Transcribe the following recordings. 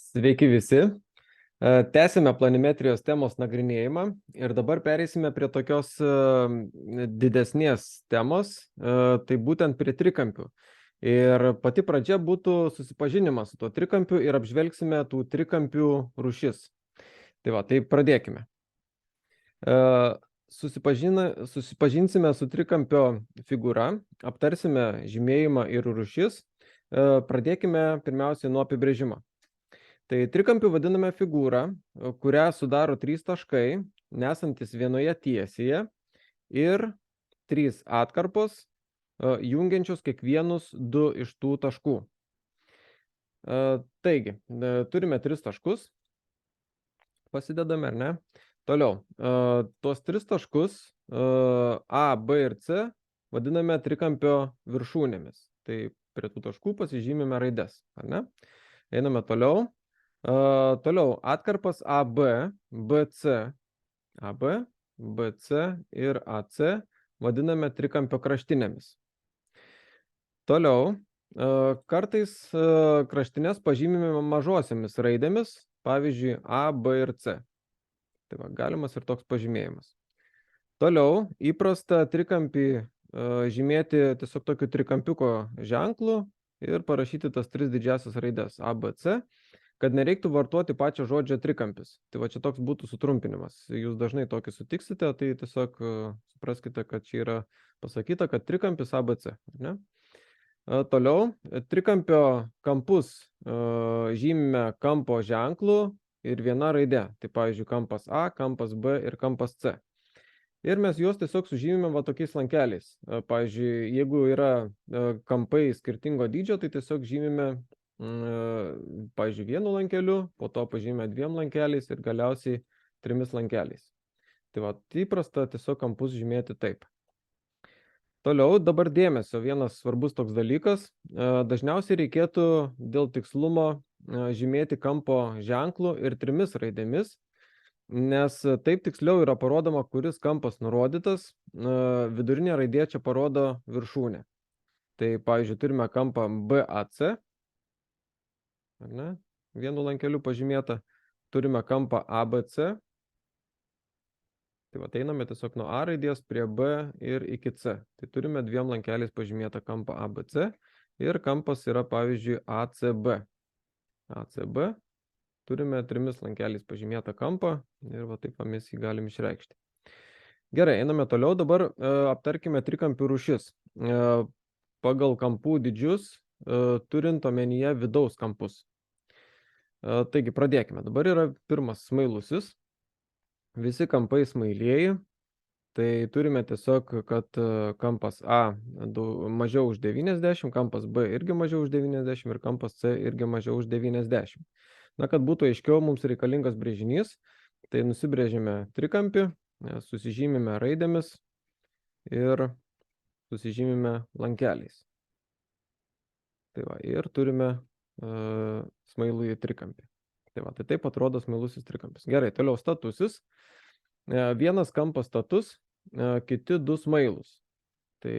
Sveiki visi. Tęsime planimetrijos temos nagrinėjimą ir dabar pereisime prie tokios didesnės temos, tai būtent prie trikampių. Ir pati pradžia būtų susipažinimas su tuo trikampiu ir apžvelgsime tų trikampių rūšis. Tai va, tai pradėkime. Susipažinsime su trikampio figūra, aptarsime žymėjimą ir rūšis. Pradėkime pirmiausiai nuo apibrėžimo. Tai trikampiu vadiname figūrą, kurią sudaro 3 taškai, nesantis vienoje tiesėje ir 3 atkarpos, jungiančios kiekvienus 2 iš tų taškų. Taigi, turime 3 taškus, pasidedame, ar ne? Toliau, tuos 3 taškus A, B ir C vadiname trikampio viršūnėmis. Tai prie tų taškų pasižymime raides, ar ne? Einame toliau. Toliau, atkarpas AB, BC, AB, BC ir AC vadiname trikampio kraštinėmis. Toliau, kartais kraštinės pažymime mažosiamis raidėmis, pavyzdžiui, A, B ir C. Tai va, galimas ir toks pažymėjimas. Toliau, įprasta trikampį žymėti tiesiog tokiu trikampiuko ženklu ir parašyti tas 3 didžiasias raides A, B, C, kad nereiktų vartoti pačio žodžio trikampis. Tai va čia toks būtų sutrumpinimas. Jūs dažnai tokį sutiksite, tai tiesiog supraskite, kad čia yra pasakyta, kad trikampis ABC. Ne? Toliau, trikampio kampus žymime kampo ženklu ir viena raidė. Tai pavyzdžiui, kampas A, kampas B ir kampas C. Ir mes juos tiesiog sužymime va tokiais lankeliais. Pavyzdžiui, jeigu yra kampai skirtingo dydžio, tai tiesiog žymime pavyzdžiui, 1 lankeliu, po to pažymime 2 lankeliais ir galiausiai 3 lankeliais. Tai va, įprasta tiesiog kampus žymėti taip. Toliau, dabar dėmesio, vienas svarbus toks dalykas. Dažniausiai reikėtų dėl tikslumo žymėti kampo ženklų ir 3 raidėmis, nes taip tiksliau yra parodoma, kuris kampas nurodytas. Vidurinė raidė čia parodo viršūnę. Tai, pavyzdžiui, turime kampą BAC, ar ne? 1 lankeliu pažymėta. Turime kampą ABC. Tai va, einame tiesiog nuo A raidės prie B ir iki C. Tai turime 2 lankeliais pažymėtą kampą ABC ir kampas yra, pavyzdžiui, ACB. ACB. Turime 3 lankeliais pažymėtą kampą ir va taip mes jį galim išreikšti. Gerai, einame toliau. Dabar aptarkime trikampių rūšis. Pagal kampų dydžius, turint omenyje vidaus kampus. Taigi, pradėkime. Dabar yra pirmas smailusis. Visi kampai smailieji. Tai turime tiesiog, kad kampas A mažiau už 90, kampas B irgi mažiau už 90 ir kampas C irgi mažiau už 90. Na, kad būtų aiškiau, mums reikalingas brėžinys. Tai nusibrėžime trikampį, susižymime raidėmis ir susižymime lankeliais. Tai va, ir turime smailųjį trikampį. Tai va, tai taip atrodo smailusis trikampis. Gerai, toliau statusis. Vienas kampas status, kiti 2 smailus. Tai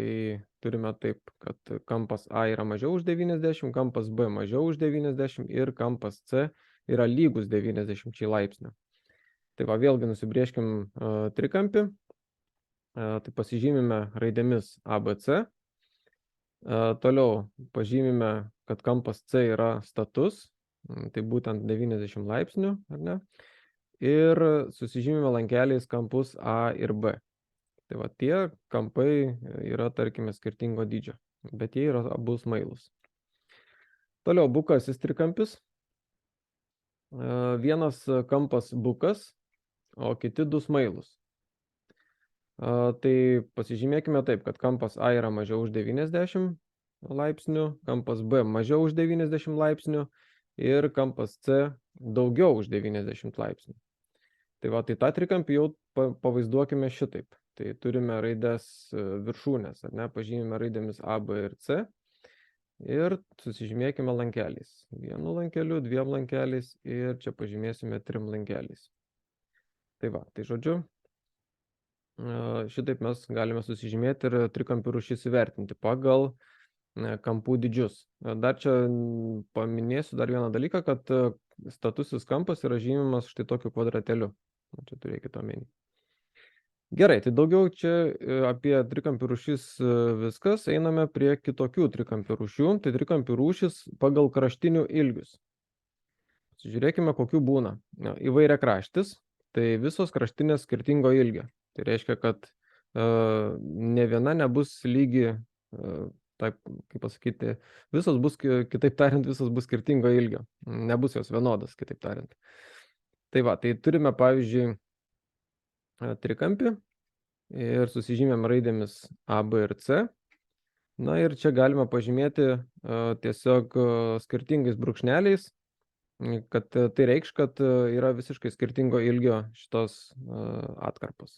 turime taip, kad kampas A yra mažiau už 90, kampas B mažiau už 90 ir kampas C yra lygus 90 laipsnių. Tai va, vėlgi nusibrėžkim trikampį. Tai pasižymime raidėmis ABC. Toliau pažymime, kad kampas C yra status, tai būtent 90 laipsnių, ar ne? Ir susižymime lankeliais kampus A ir B. Tai va, tie kampai yra, tarkime, skirtingo dydžio, bet jie yra abu smailus. Toliau bukasis trikampis. Vienas kampas bukas, o kiti 2 smailus. Tai pasižymėkime taip, kad kampas A yra mažiau už 90 laipsnių, kampas B mažiau už 90 laipsnių ir kampas C daugiau už 90 laipsnių. Tai va, tai tą trikampį jau pavaizduokime šitaip. Tai turime raides viršūnės, ar ne? Pažymime raidėmis A, B ir C ir susižymėkime lankeliais. 1 lankeliu, 2 lankeliais ir čia pažymėsime 3 lankeliais. Tai va, tai žodžiu, šitaip mes galime susižymėti ir trikampių rūšis įvertinti pagal kampų dydžius. Dar čia paminėsiu dar vieną dalyką, kad statusis kampas yra žymimas štai tokiu kvadratėliu. Čia turėkite omeny. Gerai, tai daugiau čia apie trikampių rūšis viskas. Einame prie kitokių trikampių rūšių. Tai trikampių rūšis pagal kraštinių ilgius. Žiūrėkime, kokių būna. Įvairiakraštis, tai visos kraštinės skirtingo ilgio. Tai reiškia, kad ne viena nebus lygi, taip, kaip pasakyti, visos bus, kitaip tariant, visos bus skirtingo ilgio. Nebus jos vienodas, kitaip tariant. Tai va, tai turime, pavyzdžiui, trikampį ir susižymėm raidėmis A, B ir C. Na ir čia galima pažymėti tiesiog skirtingais brūkšneliais, kad tai reikš, kad yra visiškai skirtingo ilgio šitos atkarpos.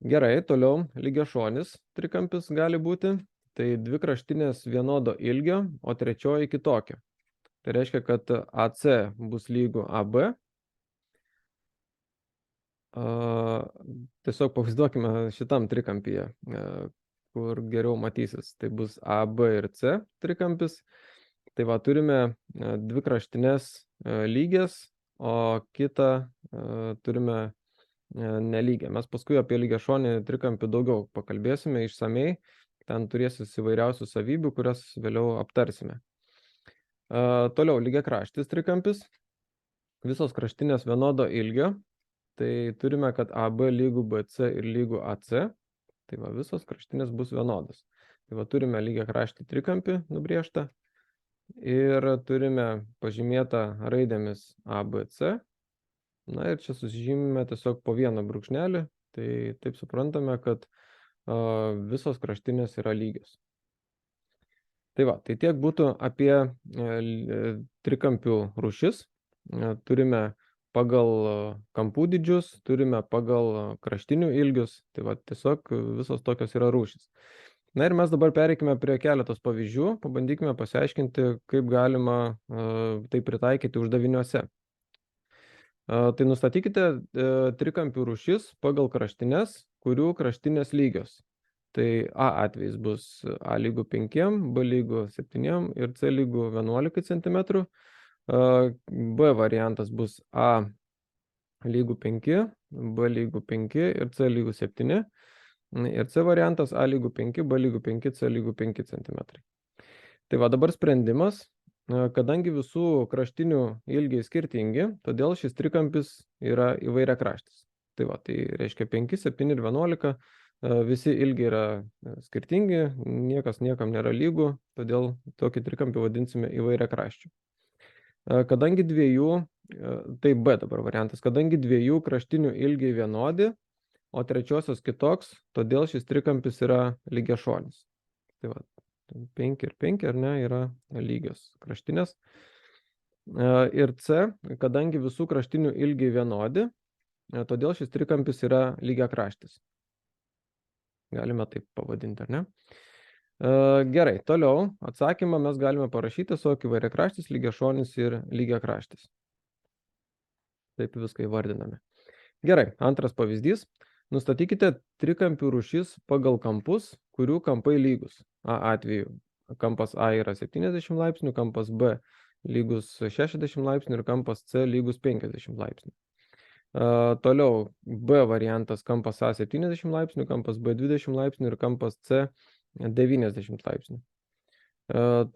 Gerai, toliau lygiašonis trikampis gali būti. Tai dvi kraštinės vienodo ilgio, o trečioji kitokio. Tai reiškia, kad AC bus lygu AB. Tiesiog pavaizduokime šitam trikampyje, kur geriau matysis. Tai bus AB ir C trikampis. Tai va, turime dvi kraštinės lygės, o kitą turime nelygę. Mes paskui apie lygiašonį trikampį daugiau pakalbėsime išsamei. Ten turėsis įvairiausių savybių, kurias vėliau aptarsime. Toliau lygiakraštis trikampis. Visos kraštinės vienodo ilgio. Tai turime, kad AB lygu BC ir lygu AC. Tai va, visos kraštinės bus vienodos. Tai va, turime lygiakraštį trikampį nubrėžtą. Ir turime pažymėtą raidėmis ABC. Na ir čia susižymime tiesiog po vieną brūkšnelį. Tai taip suprantame, kad visos kraštinės yra lygios. Tai va, tai tiek būtų apie trikampių rūšis. Turime pagal kampų dydžius, turime pagal kraštinių ilgius. Tai va, tiesiog visos tokios yra rūšis. Na ir mes dabar pereikime prie keletos pavyzdžių. Pabandykime pasiaiškinti, kaip galima tai pritaikyti uždaviniuose. Tai nustatykite trikampių rūšis pagal kraštines, kurių kraštinės lygios. Tai A atvejais bus A lygu 5, B lygu 7 ir C lygu 11 cm. B variantas bus A lygu 5, B lygu 5 ir C lygu 7. Ir C variantas A lygu 5, B lygu 5, C lygu 5 cm. Tai va, dabar sprendimas. Kadangi visų kraštinių ilgiai skirtingi, todėl šis trikampis yra įvairiakraštis. Tai va, tai reiškia 5, 7 ir 11, visi ilgiai yra skirtingi, niekas niekam nėra lygų, todėl tokį trikampį vadinsime įvairiakraščiu. Kadangi tai B dabar variantas, kadangi dviejų kraštinių ilgiai vienodi, o trečiosios kitoks, todėl šis trikampis yra lygiašonis. Tai va, 5 ir 5, ar ne, yra lygios kraštinės. Ir C, kadangi visų kraštinių ilgiai vienodi, todėl šis trikampis yra lygiakraštis. Galime taip pavadinti, ar ne? Gerai, toliau atsakymą mes galime parašyti tiesiog įvairiakraštis, lygiašonis ir lygiakraštis. Taip viską įvardiname. Gerai, antras pavyzdys. Nustatykite trikampių rūšis pagal kampus, kurių kampai lygus. A atveju kampas A yra 70 laipsnių, kampas B lygus 60 laipsnių ir kampas C lygus 50 laipsnių. Toliau B variantas kampas A 70 laipsnių, kampas B 20 laipsnių ir kampas C 90 laipsnių.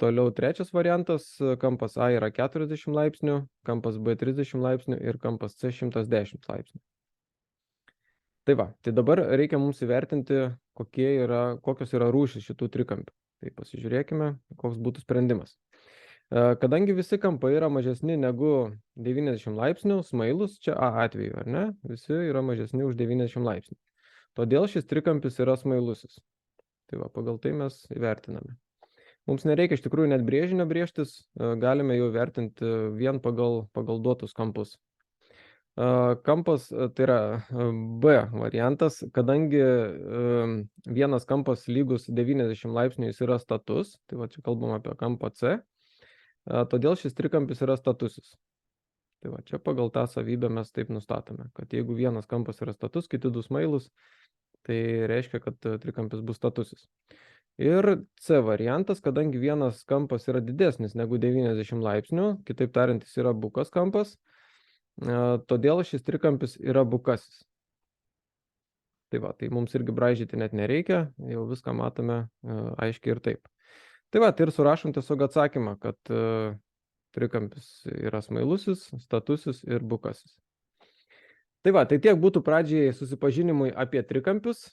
Toliau trečias variantas, kampas A yra 40 laipsnių, kampas B 30 laipsnių ir kampas C 110 laipsnių. Tai va, tai dabar reikia mums įvertinti, kokios yra rūšys šitų trikampių. Tai pasižiūrėkime, koks būtų sprendimas. Kadangi visi kampai yra mažesni negu 90 laipsnių, smailus, čia A atveju, ar ne? Visi yra mažesni už 90 laipsnių. Todėl šis trikampis yra smailusis. Tai va, pagal tai mes įvertiname. Mums nereikia iš tikrųjų net brėžinio brėžtis, galime jau vertinti vien pagal duotus kampus. Kampas, tai yra B variantas, kadangi vienas kampas lygus 90 laipsnių jis yra status, tai va čia kalbam apie kampą C, todėl šis trikampis yra statusis. Tai va čia pagal tą savybę mes taip nustatome, kad jeigu vienas kampas yra status, kiti du smailus, tai reiškia, kad trikampis bus statusis. Ir C variantas, kadangi vienas kampas yra didesnis negu 90 laipsnių, kitaip tariant, jis yra bukas kampas, todėl šis trikampis yra bukasis. Tai va, tai mums irgi braižyti net nereikia, jau viską matome aiškiai ir taip. Tai va, tai ir surašom tiesiog atsakymą, kad trikampis yra smailusis, statusis ir bukasis. Tai va, tai tiek būtų pradžiai susipažinimui apie trikampius,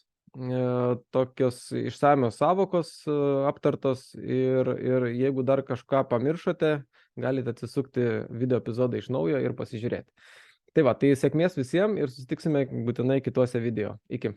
tokios išsamios savokos aptartos ir jeigu dar kažką pamiršote, galite atsisukti video epizodą iš naujo ir pasižiūrėti. Tai va, tai sėkmės visiems ir susitiksime būtinai kituose video. Iki.